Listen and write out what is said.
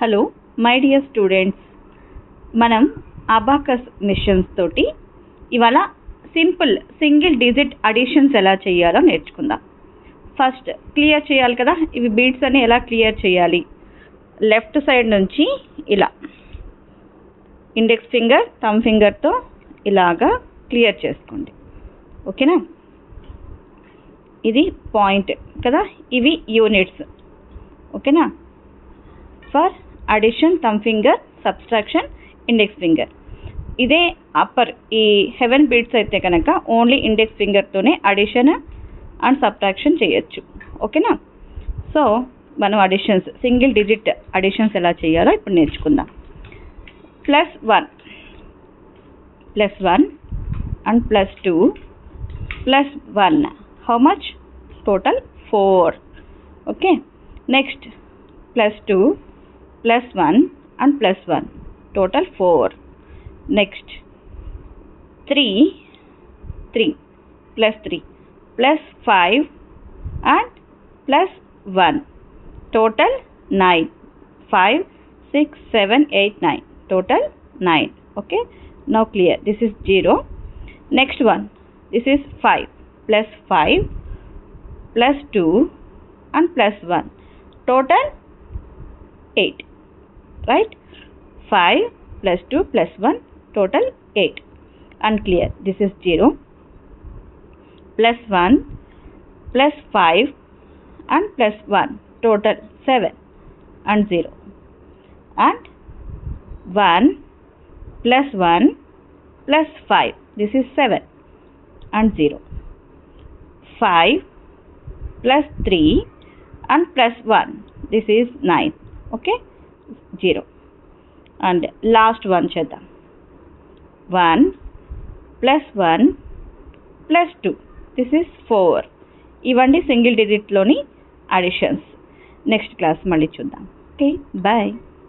Hello my dear students, మనం abacus machines తోటి ఇవాళ సింగిల్ డిజిట్ అడిషన్స్ ఎలా చేయాలో నేర్చుకుందాం. ఫస్ట్ క్లియర్ చేయాలి కదా, ఇవి బీట్స్ అని ఎలా క్లియర్ చేయాలి. లెఫ్ట్ సైడ్ నుంచి ఇలా ఇండెక్స్ ఫింగర్ థంబ్ ఫింగర్తో ఇలాగా క్లియర్ చేసుకోండి. ఓకేనా, ఇది పాయింట్ కదా, ఇవి యూనిట్స్. ఓకేనా, for addition thumb finger, subtraction index finger. ఇదే అప్పర్ ఈ హెవెన్ బీట్స్ అయితే కనుక ఓన్లీ ఇండెక్స్ ఫింగర్తోనే అడిషన్ అండ్ సబ్ట్రాక్షన్ చేయొచ్చు. ఓకేనా, సో మనం అడిషన్స్ సింగిల్ డిజిట్ అడిషన్స్ ఎలా చేయాలో ఇప్పుడు నేర్చుకుందాం. +1 and +2 +1, how much? Total 4. Okay, next +2 +1 and +1, total 4. Next 3 +3 +5 and +1, total 9. 5 6 7 8 9, total 9. Okay, now clear, this is 0. Next one, this is 5 +5 +2 and +1, total 8. Right, 5 +2 +1, total 8. Unclear, this is 0. +1 +5 and +1, total 7 and 0. And 1 +1 +5, this is 7 and 0. 5 +3 and +1, this is 9. Okay, 0. And last one చేద్దాం. 1 +1 +2, this is 4. ఇవన్నీ single డిజిట్లోని additions. Next class మళ్ళీ చూద్దాం. Okay, bye.